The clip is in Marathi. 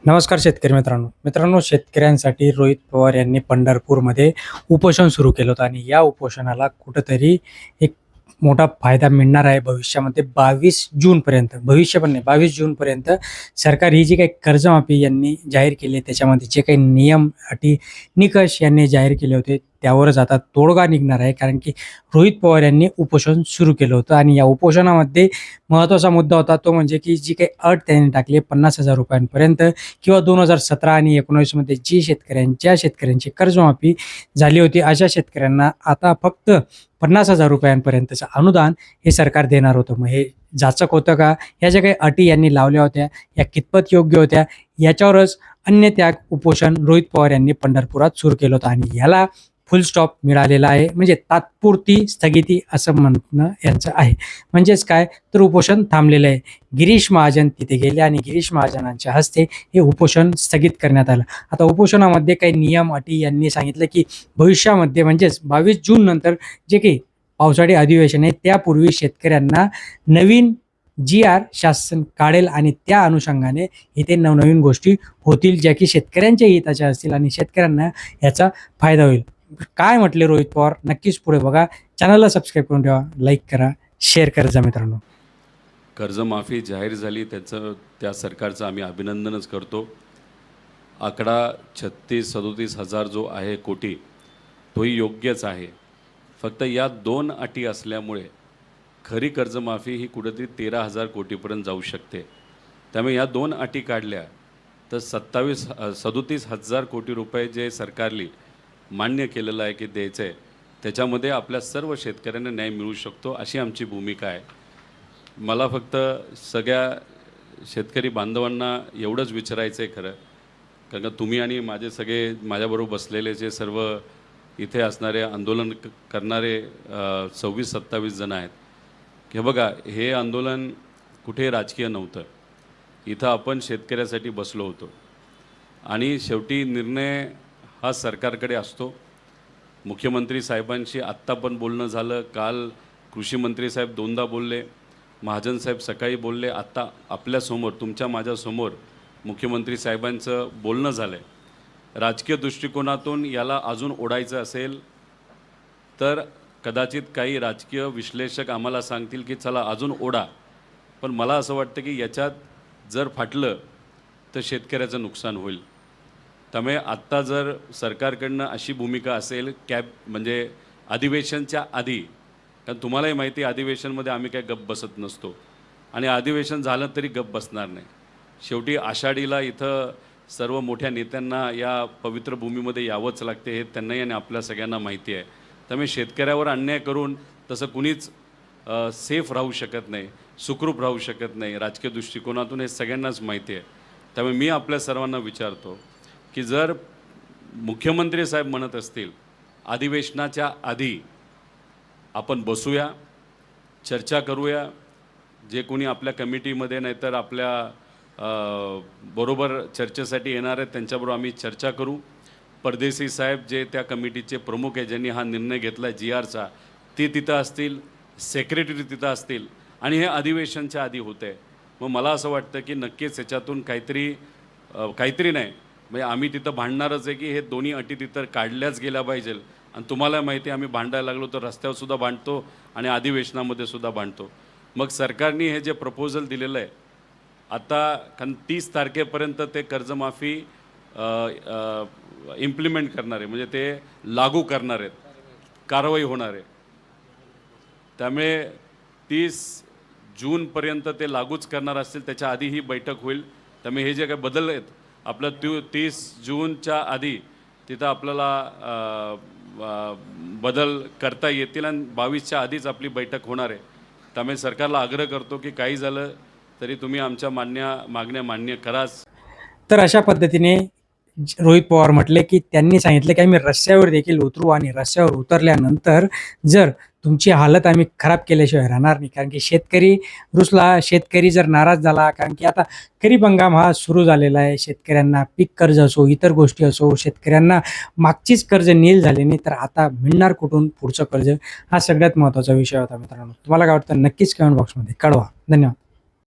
नमस्कार शेतकरी मित्रांनो शेतकऱ्यांसाठी रोहित पवार यांनी पंढरपूरमध्ये उपोषण सुरू केलं होतं आणि या उपोषणाला कुठंतरी एक मोठा फायदा मिळणार आहे भविष्यामध्ये 22 जूनपर्यंत. भविष्य पण नाही, 22 जूनपर्यंत सरकार ही जी काही कर्जमाफी यांनी जाहीर केली आहे त्याच्यामध्ये जे काही नियम अटी निकष यांनी जाहीर केले होते त्यावरच आता तोडगा निघणार आहे. कारण की रोहित पवार यांनी उपोषण सुरू केलं होतं आणि या उपोषणामध्ये महत्त्वाचा मुद्दा होता तो म्हणजे की जी काही अट त्यांनी टाकली 50,000 रुपयांपर्यंत किंवा 2017 आणि 19मध्ये शेतकऱ्यांची कर्जमाफी झाली होती अशा शेतकऱ्यांना आता फक्त 50,000 रुपयांपर्यंतचं अनुदान हे सरकार देणार होतं. मग हे जाचक होतं का? या ज्या काही अटी यांनी लावल्या होत्या या कितपत योग्य होत्या याच्यावरच अन्य त्याग उपोषण रोहित पवार यांनी पंढरपुरात सुरू केलं होतं आणि ह्याला फुल स्टॉप मिळालेला आहे. म्हणजे तात्पुरती स्थगिती असं म्हणणं यांचं आहे. म्हणजेच काय तर उपोषण थांबलेलं आहे. गिरीश महाजन तिथे गेले आणि गिरीश महाजनांच्या हस्ते हे उपोषण स्थगित करण्यात आलं. आता उपोषणामध्ये काही नियम अटी यांनी सांगितलं की भविष्यामध्ये म्हणजेच 22 जून नंतर जे काही पावसाळी अधिवेशन आहे त्यापूर्वी शेतकऱ्यांना नवीन जी.आर. शासन काढेल आणि त्या अनुषंगाने इथे नवनवीन गोष्टी होतील ज्या की शेतकऱ्यांच्या हिताच्या असतील आणि शेतकऱ्यांना याचा फायदा होईल. काय म्हटले रोहित पवार नक्कीच पुढे बघा. चॅनलला सबस्क्राईब करून ठेवा, लाईक करा, शेअर करा मित्रांनो. कर्जमाफी जाहीर झाली त्या सरकारचं आम्ही अभिनंदनच करतो. आकडा 36-37 हजार जो आहे कोटी तोही योग्यच आहे. फक्त या 2 अटी असल्यामुळे खरी कर्जमाफी ही कुठेतरी 13,000 कोटीपर्यंत जाऊ शकते. त्यामुळे या 2 अटी काढल्या तर 37 हजार कोटी रुपये जे सरकारली मान्य केलेलं आहे की द्यायचं आहे त्याच्यामध्ये आपल्या सर्व शेतकऱ्यांना न्याय मिळू शकतो अशी आमची भूमिका आहे. मला फक्त सगळ्या शेतकरी बांधवांना एवढंच विचारायचं आहे खरं, कारण का तुम्ही आणि माझे सगळे माझ्याबरोबर बसलेले जे सर्व इथे असणारे आंदोलन करणारे 26-27 जण आहेत की बघा, हे आंदोलन कुठे राजकीय नव्हतं. इथं आपण शेतकऱ्यासाठी बसलो होतो आणि शेवटी निर्णय हा सरकारकडे असतो. मुख्यमंत्री साहेबांशी आत्ता पण बोलणं झालं, काल कृषी मंत्री साहेब 2दा बोलले, महाजन साहेब सकाळी बोलले, आत्ता आपल्यासमोर तुमच्या माझ्यासमोर मुख्यमंत्री साहेबांचं बोलणं झालं आहे. राजकीय दृष्टिकोनातून याला अजून ओढायचं असेल तर कदाचित काही राजकीय विश्लेषक आम्हाला सांगतील की चला अजून ओढा, पण मला असं वाटतं की याच्यात जर फाटलं तर शेतकऱ्याचं नुकसान होईल. त्यामुळे आत्ता जर सरकारकडनं अशी भूमिका असेल म्हणजे अधिवेशनच्या आधी, कारण तुम्हालाही माहिती आहे अधिवेशनमध्ये आम्ही काय गप्प बसत नसतो आणि अधिवेशन झालं तरी गप्प बसणार नाही. शेवटी आषाढीला इथं सर्व मोठ्या नेत्यांना या पवित्र भूमीमध्ये यावंच लागते हे त्यांनाही आणि आपल्या सगळ्यांना माहिती आहे. त्यामुळे शेतकऱ्यावर अन्याय करून तसं कुणीच सेफ राहू शकत नाही, सुखरूप राहू शकत नाही. राजकीय दृष्टिकोनातून हे सगळ्यांनाच माहिती आहे. त्यामुळे मी आपल्या सर्वांना विचारतो की जर मुख्यमंत्री साहेब म्हणत असतील अधिवेशनाच्या आधी आपण बसूया, चर्चा करूया, जे कोणी आपल्या कमिटीमध्ये नाहीतर आपल्या बरोबर चर्चेसाठी येणार आहेत त्यांच्याबरोबर आम्ही चर्चा करू. परदेशी साहेब जे त्या कमिटीचे प्रमुख आहे ज्यांनी हा निर्णय घेतला आहे जी.आरचा, ते तिथं असतील, सेक्रेटरी तिथं असतील आणि हे अधिवेशनच्या आधी होतं आहे. मग मला असं वाटतं की नक्कीच याच्यातून काहीतरी नाही म्हणजे आम्ही तिथं भांडणारच आहे की हे दोन्ही अटी तिथं काढल्याच गेल्या पाहिजे. आणि तुम्हाला माहिती आहे आम्ही भांडायला लागलो तर रस्त्यावरसुद्धा भांडतो आणि अधिवेशनामध्ये सुद्धा भांडतो. मग सरकारने हे जे प्रपोजल दिलेलं आहे आता, कारण 30 तारखेपर्यंत ते कर्जमाफी इम्प्लिमेंट करणार आहे, म्हणजे ते लागू करणार आहेत, कारवाई होणार आहे. त्यामुळे 30 जूनपर्यंत ते लागूच करणार असतील, त्याच्या आधी ही बैठक होईल. त्यामुळे हे जे काही बदल आहेत आपलं 30 जूनच्या आधी तिथं आपल्याला बदल करता येतील आणि 22च्या आधीच आपली बैठक होणार आहे. त्यामुळे सरकारला आग्रह करतो की काही झालं तरी तुम्ही आमच्या मागण्या मान्य कराच. तर अशा पद्धतीने रोहित पवार म्हटले की त्यांनी सांगितलं की आम्ही रस्त्यावर देखील उतरू आणि रस्त्यावर उतरल्यानंतर जर तुमची हालत आम्ही खराब केल्याशिवाय राहणार नाही. कारण की शेतकरी रुसला, शेतकरी जर नाराज झाला, कारण की आता खरीप हंगाम हा सुरू झालेला आहे. शेतकऱ्यांना पीक कर्ज असो, इतर गोष्टी असो, शेतकऱ्यांना मागचीच कर्ज नील झाले नाही तर आता मिळणार कुठून पुढचं कर्ज, हा सगळ्यात महत्त्वाचा विषय होता मित्रांनो. तुम्हाला काय वाटतं नक्कीच कमेंट बॉक्समध्ये कळवा. धन्यवाद.